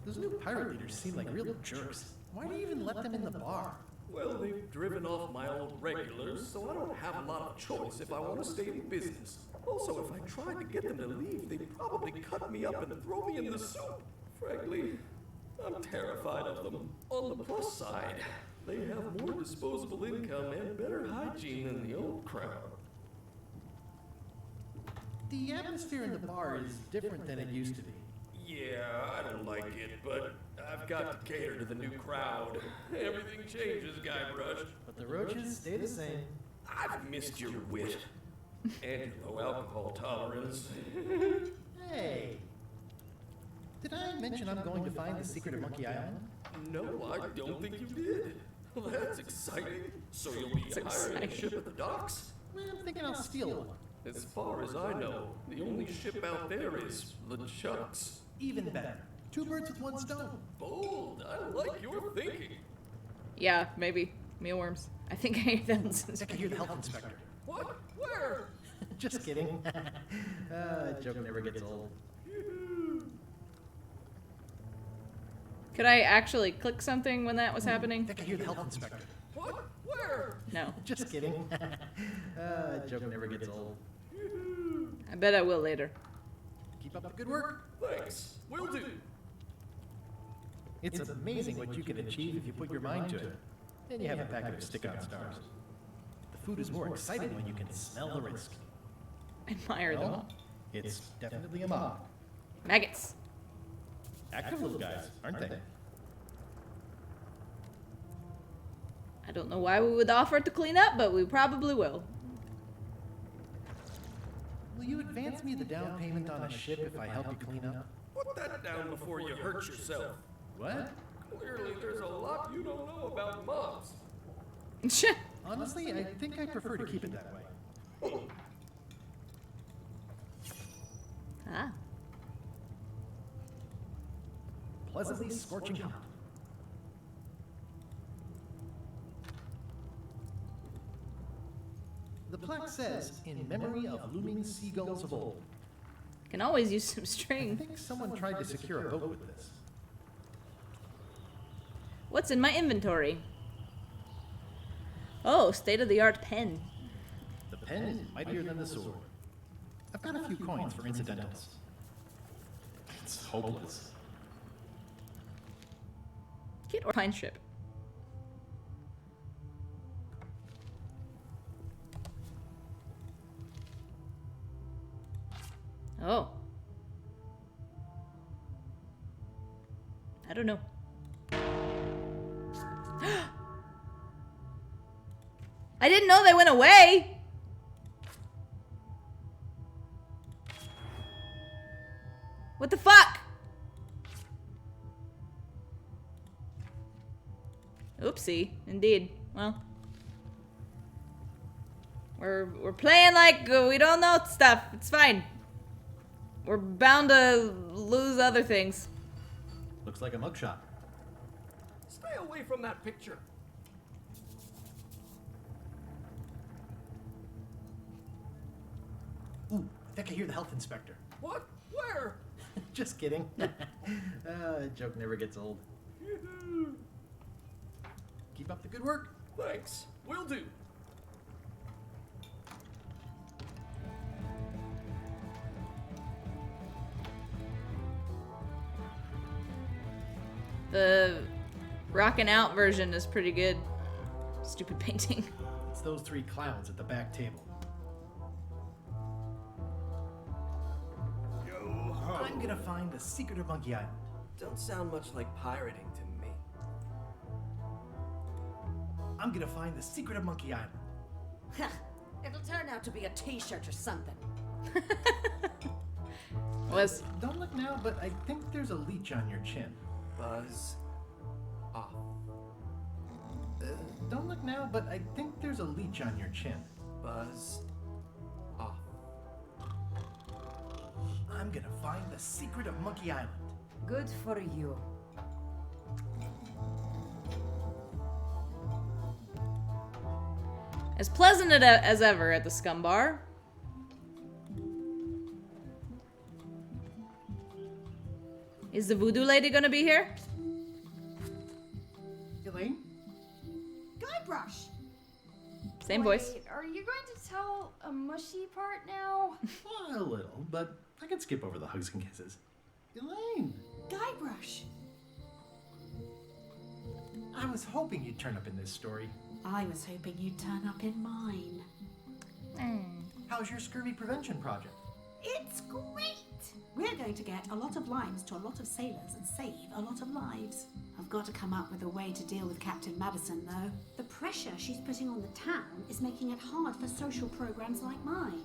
Those new pirate leaders seem like real jerks. Why do you even let them in the bar? Well, they've driven off my old regulars, so I don't have a lot of choice if I want to stay in business. Also, if I tried to get them to leave, they'd probably cut me up and throw me in the soup. Frankly, I'm terrified of them. On the plus side, they have more disposable income and better hygiene than the old crowd. The atmosphere in the bar is different than it used to be. Yeah, I don't like it, but I've got to cater to the new crowd. Everything changes, Guybrush. But the roaches stay the same. I've missed your wit. And your low alcohol tolerance. Hey! Did I mention I'm going to find the secret of Monkey Island? No, I don't think you did. Well, that's exciting. So you'll be hiring a ship at the docks? Well, I'm thinking I'll steal one. As far as I know, the only ship out there is LeChuck's. Even better. Two birds with one stone. Bold. I like your thinking. Yeah, maybe. Mealworms. I think I hear that. I can hear the health inspector. What? Where? Just kidding. That joke never gets old. Could I actually click something when that was happening? I can hear the health inspector. What? Where? No. Just kidding. That joke never gets old. I bet I will later. Keep up the good work. Thanks. Will do. It's amazing what you can achieve if you put your mind to it. Then you have a packet of stick-on stars. The food is more exciting when you can smell the risk. Admire them. Well, it's definitely a mob. Maggots. Active little guys, aren't they? I don't know why we would offer to clean up, but we probably will. Will you advance me the down payment on a ship if I help you clean up? Put that down before you hurt yourself. What? Clearly, there's a lot you don't know about mobs. Honestly, I think I prefer to keep it that way. Ah. Pleasantly scorching hot. The plaque says, in memory of looming seagulls of old. Can always use some I string. think someone tried to secure a boat with this. What's in my inventory? Oh, state-of-the-art pen. The pen is mightier than the sword. I've got a few coins for incidentals. It's hopeless. Kit or pine strip? Oh. I don't know. I didn't know they went away. What the fuck? Oopsie. Indeed. Well. We're playing like we don't know stuff. It's fine. We're bound to lose other things. Looks like a mugshot. Stay away from that picture. Ooh, I think I hear the health inspector. What? Where? Just kidding. Joke never gets old. Keep up the good work. Thanks. Will do. The rockin' out version is pretty good. Stupid painting. It's those three clowns at the back table. I'm gonna find the secret of Monkey Island. Don't sound much like pirating to me. I'm gonna find the secret of Monkey Island. It'll turn out to be a t-shirt or something. Was Don't look now, but I think there's a leech on your chin. Buzz off. Don't look now, but I think there's a leech on your chin. Buzz off. I'm gonna find the secret of Monkey Island. Good for you. as pleasant as ever at the Scum Bar. Is the voodoo lady gonna be here? Elaine? Guybrush! Same voice. Wait, are you going to tell a mushy part now? A little, but I can skip over the hugs and kisses. Elaine! Guybrush! I was hoping you'd turn up in this story. I was hoping you'd turn up in mine. How's your scurvy prevention project? It's great! We're going to get a lot of limes to a lot of sailors and save a lot of lives. I've got to come up with a way to deal with Captain Madison, though. The pressure she's putting on the town is making it hard for social programs like mine.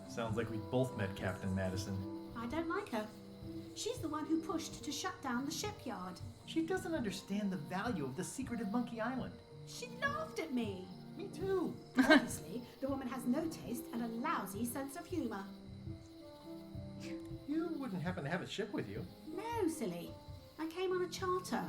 Sounds like we both met Captain Madison. I don't like her. She's the one who pushed to shut down the shipyard. She doesn't understand the value of the secret of Monkey Island. She laughed at me. Me too. Obviously, the woman has no taste and a lousy sense of humor. You wouldn't happen to have a ship with you. No, silly. I came on a charter.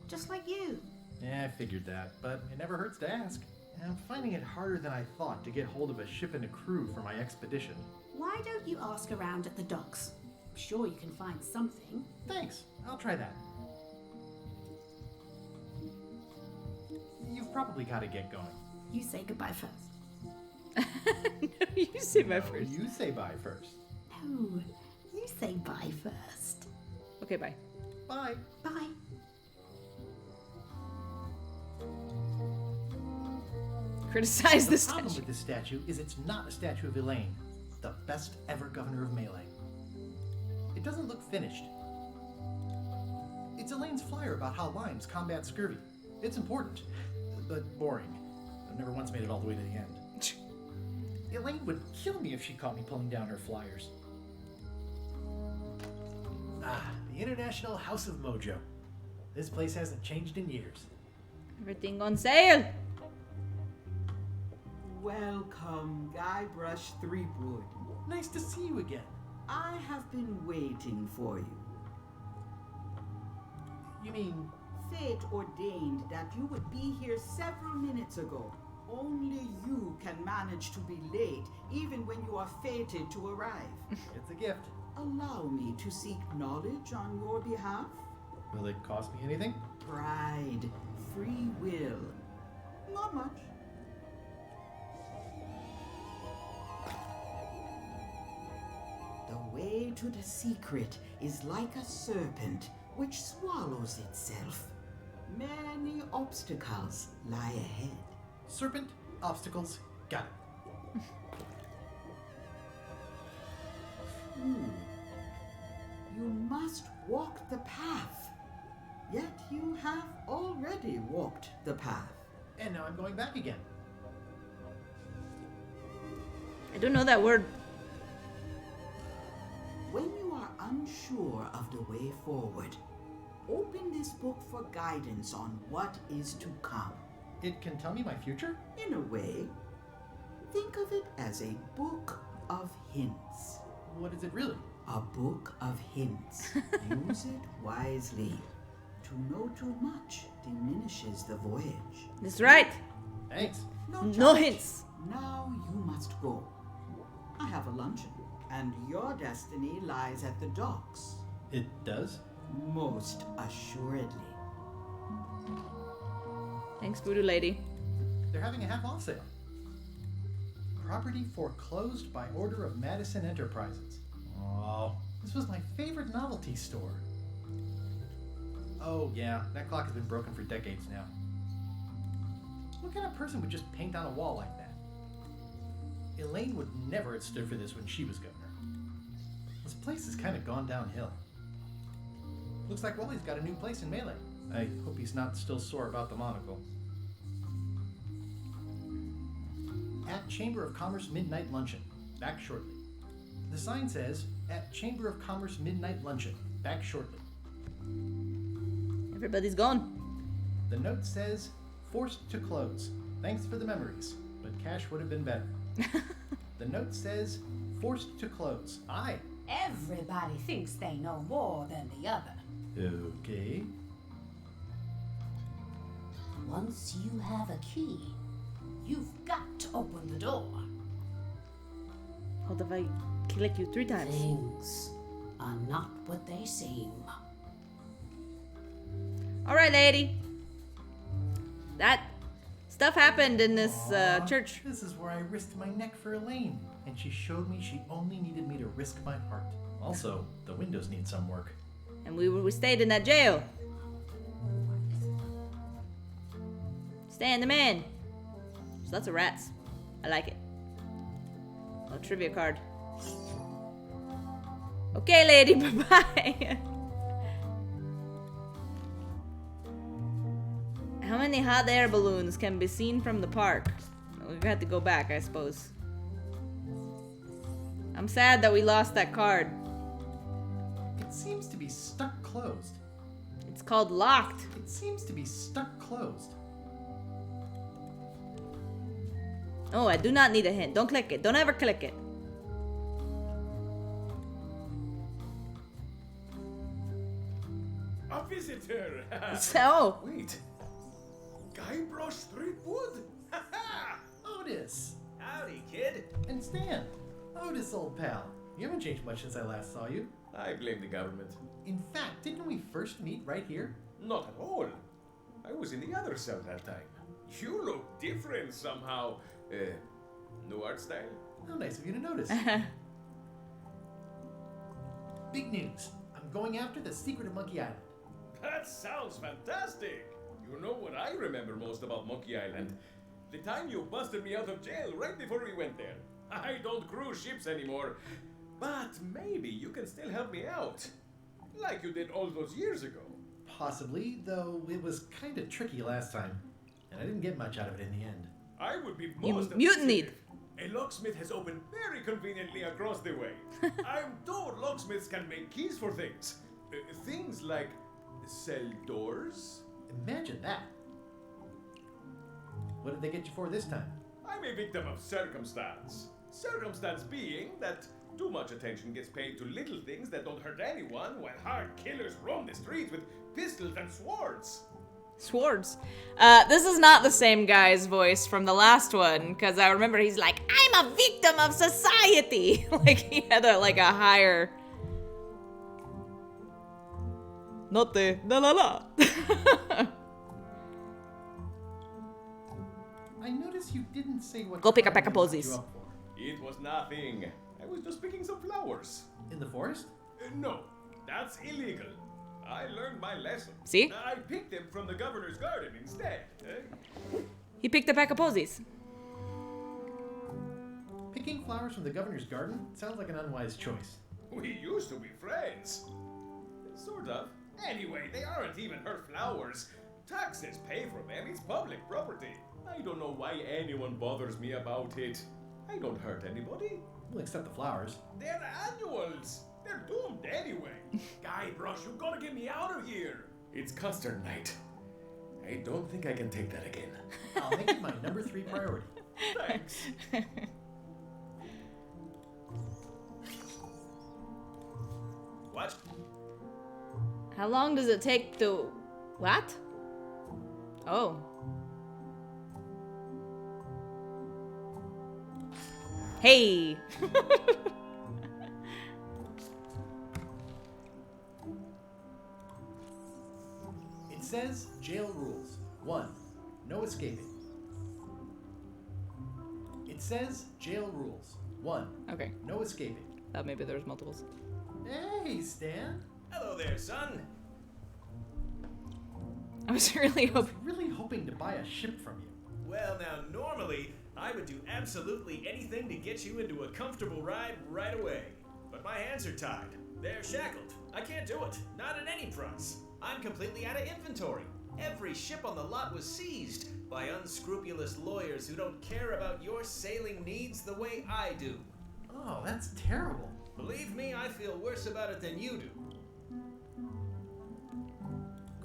Just like you. Yeah, I figured that, but it never hurts to ask. I'm finding it harder than I thought to get hold of a ship and a crew for my expedition. Why don't you ask around at the docks? I'm sure you can find something. Thanks. I'll try that. You've probably got to get going. You say goodbye first. No, you say bye first. You say bye first. No, you say bye first. Okay, bye. Bye. Bye. Criticize The this problem statue. with this statue is it's not a statue of Elaine, the best ever governor of Melee. It doesn't look finished. It's Elaine's flyer about how limes combat scurvy. It's important, but boring. I've never once made it all the way to the end. Elaine would kill me if she caught me pulling down her flyers. The International House of Mojo. This place hasn't changed in years. Everything on sale. Welcome, Guybrush Threepwood. Nice to see you again. I have been waiting for you. You mean... Fate ordained that you would be here several minutes ago. Only you can manage to be late, even when you are fated to arrive. It's a gift. Allow me to seek knowledge on your behalf. Will it cost me anything? Pride, free will. Not much. The way to the secret is like a serpent which swallows itself. Many obstacles lie ahead. Serpent, obstacles, got it. You must walk the path. Yet you have already walked the path. And now I'm going back again. I don't know that word. When you are unsure of the way forward, open this book for guidance on what is to come. It can tell me my future? In a way, think of it as a book of hints. What is it really? A book of hints. Use it wisely. To know too much diminishes the voyage. That's right. Thanks. No charge. hints. Now you must go. I have a luncheon, and your destiny lies at the docks. It does? Most assuredly. Thanks, Voodoo Lady. They're having a half-off sale. Property foreclosed by order of Madison Enterprises. Oh, this was my favorite novelty store. Oh yeah, that clock has been broken for decades now. What kind of person would just paint on a wall like that? Elaine would never have stood for this when she was governor. This place has kind of gone downhill. Looks like Wally's got a new place in Melee. I hope he's not still sore about the monocle. At Chamber of Commerce Midnight Luncheon. Back shortly. The sign says, at Chamber of Commerce Midnight Luncheon. Back shortly. Everybody's gone. The note says, forced to close. Thanks for the memories, but cash would have been better. The note says, forced to close. Aye. Everybody thinks they know more than the other. Okay. Once you have a key, you've got to open the door. What if I click you 3 times? Things are not what they seem. Alright, lady. That stuff happened in this church. This is where I risked my neck for Elaine, and she showed me she only needed me to risk my heart. Also, the windows need some work. And we stayed in that jail. Stand them in. So lots of rats. I like it. Oh, trivia card. Okay, lady, bye-bye. How many hot air balloons can be seen from the park? We've had to go back, I suppose. I'm sad that we lost that card. It seems to be stuck closed. It's called locked. It seems to be stuck closed. Oh, I do not need a hint. Don't click it. Don't ever click it. A visitor! So. Wait. Guybrush Threepwood? Otis! Howdy, kid. And Stan. Otis, old pal. You haven't changed much since I last saw you. I blame the government. In fact, didn't we first meet right here? Not at all. I was in the other cell that time. You look different somehow. New art style? How nice of you to notice. Big news. I'm going after the secret of Monkey Island. That sounds fantastic. You know what I remember most about Monkey Island? The time you busted me out of jail right before we went there. I don't cruise ships anymore. But maybe you can still help me out. Like you did all those years ago. Possibly, though it was kind of tricky last time. And I didn't get much out of it in the end. I would be You most mutinied. appreciative. A locksmith has opened very conveniently across the way. I'm told locksmiths can make keys for things. Things like cell doors. Imagine that. What did they get you for this time? I'm a victim of circumstance. Circumstance being that too much attention gets paid to little things that don't hurt anyone while hard killers roam the streets with pistols and swords. Swords. This is not the same guy's voice from the last one, because I remember he's like, I'm a victim of society. Like he had a higher. Not the la la la. I noticed you didn't say what. Go pick a crime pack of they locked posies. you up for. It was nothing. I was just picking some flowers. In the forest? No, that's illegal. I learned my lesson. See? I picked them from the governor's garden instead. He picked a pack of posies. Picking flowers from the governor's garden sounds like an unwise choice. We used to be friends. Sort of. Anyway, they aren't even her flowers. Taxes pay for them. It's public property. I don't know why anyone bothers me about it. I don't hurt anybody. We'll accept the flowers. They're annuals. They're doomed anyway. Guybrush, you gotta get me out of here. It's custard night. I don't think I can take that again. I'll make it my number 3 priority. Thanks. What? How long does it take to... What? Oh. Hey! It says jail rules. 1. No escaping. It says jail rules. 1. Okay. No escaping. Thought maybe there was multiples. Hey, Stan. Hello there, son. I was really hoping to buy a ship from you. Well, now, normally, I would do absolutely anything to get you into a comfortable ride right away. But my hands are tied. They're shackled. I can't do it. Not at any price. I'm completely out of inventory. Every ship on the lot was seized by unscrupulous lawyers who don't care about your sailing needs the way I do. Oh, that's terrible. Believe me, I feel worse about it than you do.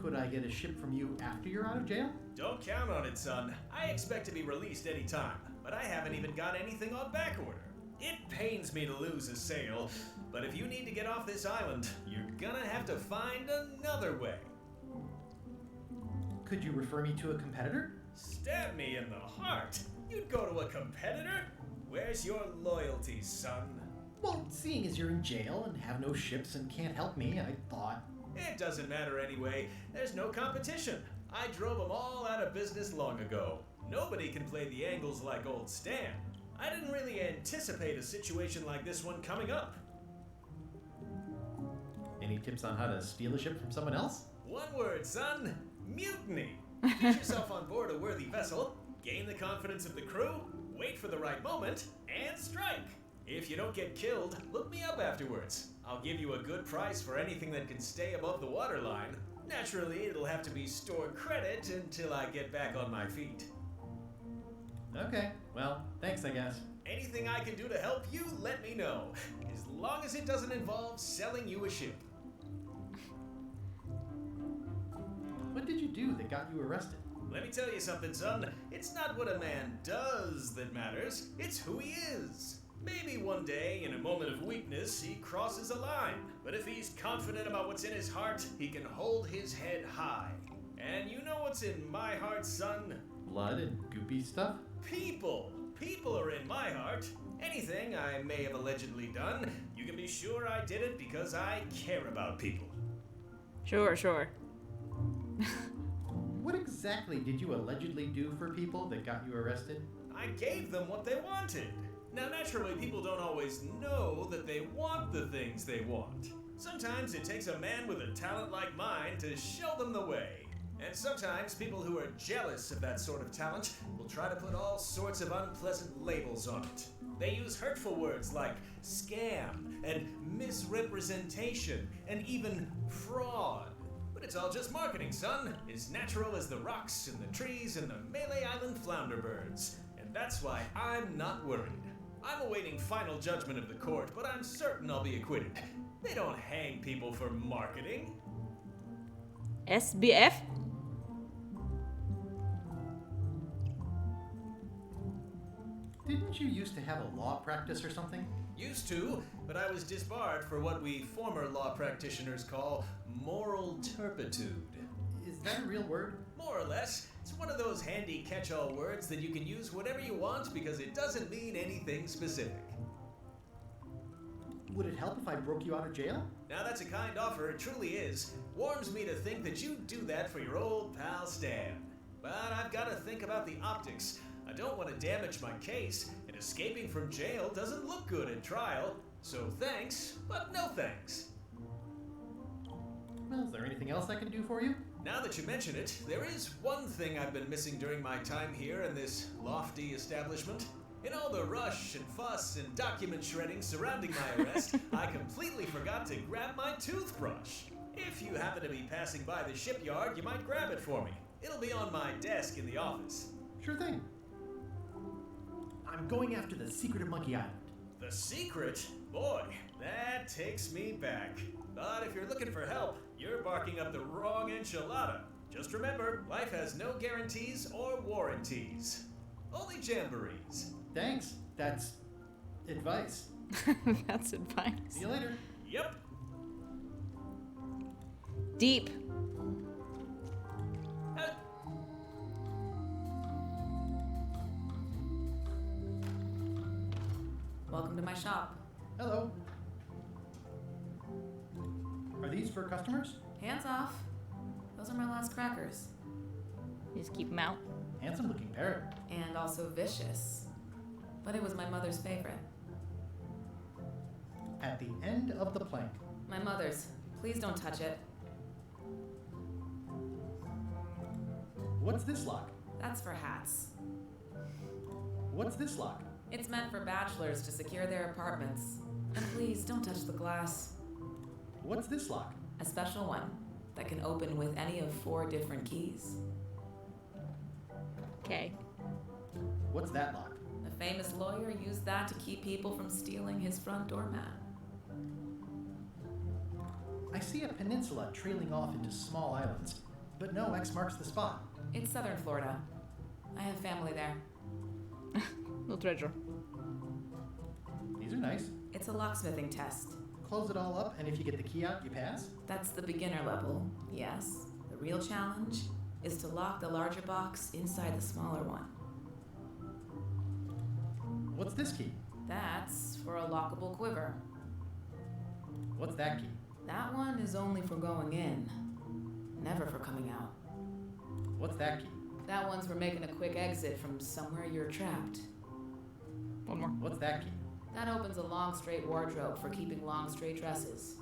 Could I get a ship from you after you're out of jail? Don't count on it, son. I expect to be released any time, but I haven't even got anything on back order. It pains me to lose a sail, but if you need to get off this island, you're gonna have to find another way. Could you refer me to a competitor? Stab me in the heart. You'd go to a competitor? Where's your loyalty, son? Well, seeing as you're in jail and have no ships and can't help me, I thought... It doesn't matter anyway. There's no competition. I drove them all out of business long ago. Nobody can play the angles like old Stan. I didn't really anticipate a situation like this one coming up. Any tips on how to steal a ship from someone else? One word, son. Mutiny. Get yourself on board a worthy vessel, gain the confidence of the crew, wait for the right moment, and strike. If you don't get killed, look me up afterwards. I'll give you a good price for anything that can stay above the waterline. Naturally, it'll have to be store credit until I get back on my feet. Okay, well, thanks, I guess. Anything I can do to help you, let me know. As long as it doesn't involve selling you a ship. What did you do that got you arrested? Let me tell you something, son. It's not what a man does that matters, it's who he is. Maybe one day, in a moment of weakness, he crosses a line. But if he's confident about what's in his heart, he can hold his head high. And you know what's in my heart, son? Blood and goopy stuff? People. People are in my heart. Anything I may have allegedly done, you can be sure I did it because I care about people. Sure, sure. What exactly did you allegedly do for people that got you arrested? I gave them what they wanted. Now, naturally, people don't always know that they want the things they want. Sometimes it takes a man with a talent like mine to show them the way. And sometimes people who are jealous of that sort of talent will try to put all sorts of unpleasant labels on it. They use hurtful words like scam and misrepresentation and even fraud. But it's all just marketing, son. As natural as the rocks and the trees and the Malay Island flounder birds. And that's why I'm not worried. I'm awaiting final judgment of the court, but I'm certain I'll be acquitted. They don't hang people for marketing. SBF? Didn't you used to have a law practice or something? Used to, but I was disbarred for what we former law practitioners call moral turpitude. Is that a real word? More or less. It's one of those handy catch-all words that you can use whatever you want because it doesn't mean anything specific. Would it help if I broke you out of jail? Now that's a kind offer, it truly is. Warms me to think that you'd do that for your old pal Stan. But I've got to think about the optics. I don't want to damage my case, and escaping from jail doesn't look good at trial. So thanks, but no thanks. Well, is there anything else I can do for you? Now that you mention it, there is one thing I've been missing during my time here in this lofty establishment. In all the rush and fuss and document shredding surrounding my arrest, I completely forgot to grab my toothbrush. If you happen to be passing by the shipyard, you might grab it for me. It'll be on my desk in the office. Sure thing. I'm going after the secret of Monkey Island. The secret? Boy, that takes me back. But if you're looking for help, you're barking up the wrong enchilada. Just remember, life has no guarantees or warranties. Only jamborees. Thanks. That's advice. That's advice. See you later. Yep. Deep. Welcome to my shop. Hello. Are these for customers? Hands off. Those are my last crackers. You just keep them out. Handsome looking parrot. And also vicious. But it was my mother's favorite. At the end of the plank. My mother's. Please don't touch it. What's this lock? That's for hats. What's this lock? It's meant for bachelors to secure their apartments. And please don't touch the glass. What's this lock? A special one that can open with any of 4 different keys. Okay. What's that lock? A famous lawyer used that to keep people from stealing his front doormat. I see a peninsula trailing off into small islands, but no X marks the spot. It's southern Florida. I have family there. Little treasure. These are nice. It's a locksmithing test. Close it all up, and if you get the key out, you pass? That's the beginner level, yes. The real challenge is to lock the larger box inside the smaller one. What's this key? That's for a lockable quiver. What's that key? That one is only for going in, never for coming out. What's that key? That one's for making a quick exit from somewhere you're trapped. One more. What's that key? That opens a long straight wardrobe for keeping long straight dresses.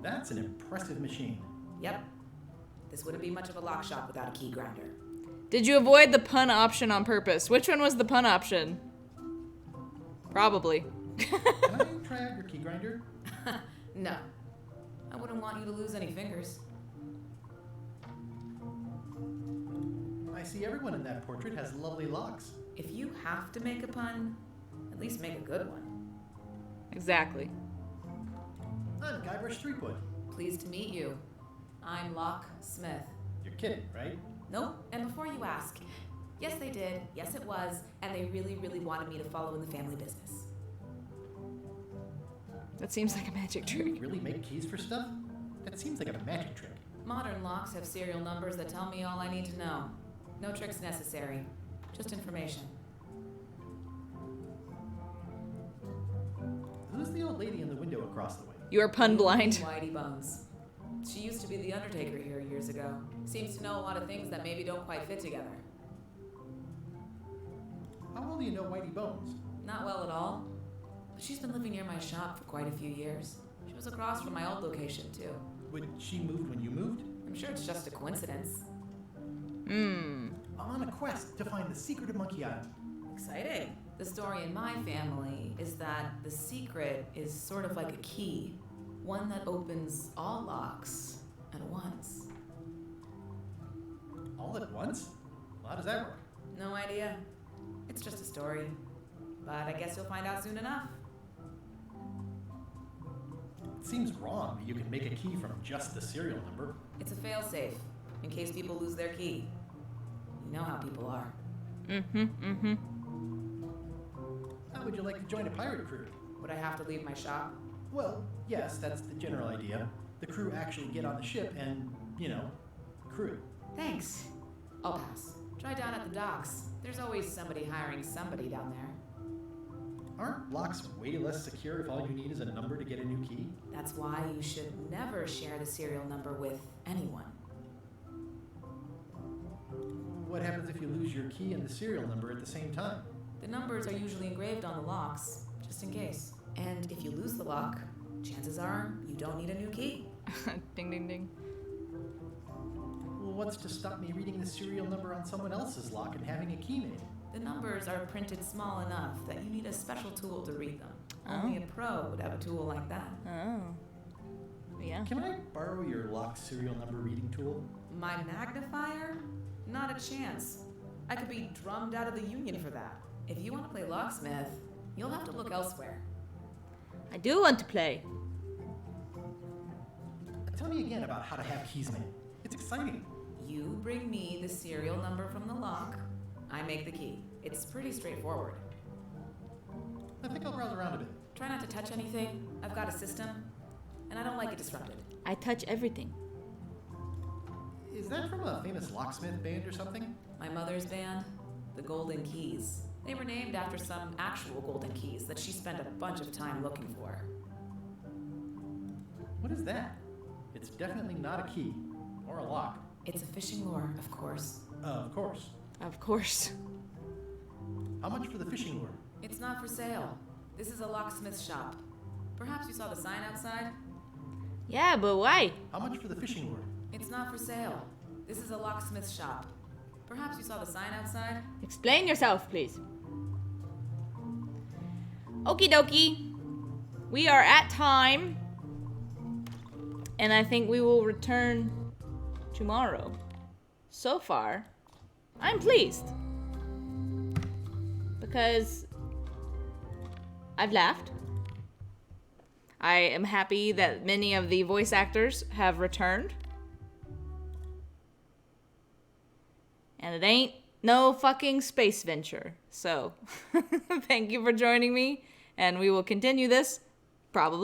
That's an impressive machine. Yep. This wouldn't be much of a lock shop without a key grinder. Did you avoid the pun option on purpose? Which one was the pun option? Probably. Can I try out your key grinder? No. I wouldn't want you to lose any fingers. I see everyone in that portrait has lovely locks. If you have to make a pun, at least make a good one. Exactly. I'm Guybrush Threepwood. Pleased to meet you. I'm Locke Smith. You're kidding, right? Nope. And before you ask, yes they did, yes it was, and they really, really wanted me to follow in the family business. That seems like a magic Do you trick. really make keys for stuff? That seems like a magic trick. Modern locks have serial numbers that tell me all I need to know. No tricks necessary, just information. Who's the old lady in the window across the way? You are pun blind. Whitey Bones. She used to be the Undertaker here years ago. Seems to know a lot of things that maybe don't quite fit together. How well do you know Whitey Bones? Not well at all. But she's been living near my shop for quite a few years. She was across from my old location, too. Would she moved when you moved? I'm sure it's just a coincidence. I'm on a quest to find the secret of Monkey Island. Exciting. The story in my family is that the secret is sort of like a key. One that opens all locks at once. All at once? Well, how does that work? No idea. It's just a story. But I guess you'll find out soon enough. It seems wrong that you can make a key from just the serial number. It's a failsafe, in case people lose their key. You know how people are. How would you like to join a pirate crew? Would I have to leave my shop? Well, yes, that's the general idea. The crew actually get on the ship and, crew. Thanks. I'll pass. Try down at the docks. There's always somebody hiring somebody down there. Aren't locks way less secure if all you need is a number to get a new key? That's why you should never share the serial number with anyone. What happens if you lose your key and the serial number at the same time? The numbers are usually engraved on the locks, just in case. And if you lose the lock, chances are you don't need a new key. Ding, ding, ding. Well, what's to stop me reading the serial number on someone else's lock and having a key made? The numbers are printed small enough that you need a special tool to read them. Oh. Only a pro would have a tool like that. Oh. Yeah. Can I borrow your lock serial number reading tool? My magnifier? Not a chance. I could be drummed out of the union for that. If you want to play locksmith, you'll have to look elsewhere. I do want to play. Tell me again about how to have keys made. It's exciting. You bring me the serial number from the lock. I make the key. It's pretty straightforward. I think I'll browse around a bit. Try not to touch anything. I've got a system, and I don't like it disrupted. I touch everything. Is that from a famous locksmith band or something? My mother's band, the Golden Keys. They were named after some actual golden keys that she spent a bunch of time looking for. What is that? It's definitely not a key. Or a lock. It's a fishing lure, of course. Of course. Of course. How much for the fishing lure? It's not for sale. This is a locksmith's shop. Perhaps you saw the sign outside? Yeah, but why? How much for the fishing lure? It's not for sale. This is a locksmith's shop. Perhaps you saw the sign outside? Explain yourself, please. Okie dokie. We are at time. And I think we will return tomorrow. So far, I'm pleased. Because I've laughed. I am happy that many of the voice actors have returned. And it ain't no fucking space venture. So, thank you for joining me. And we will continue this probably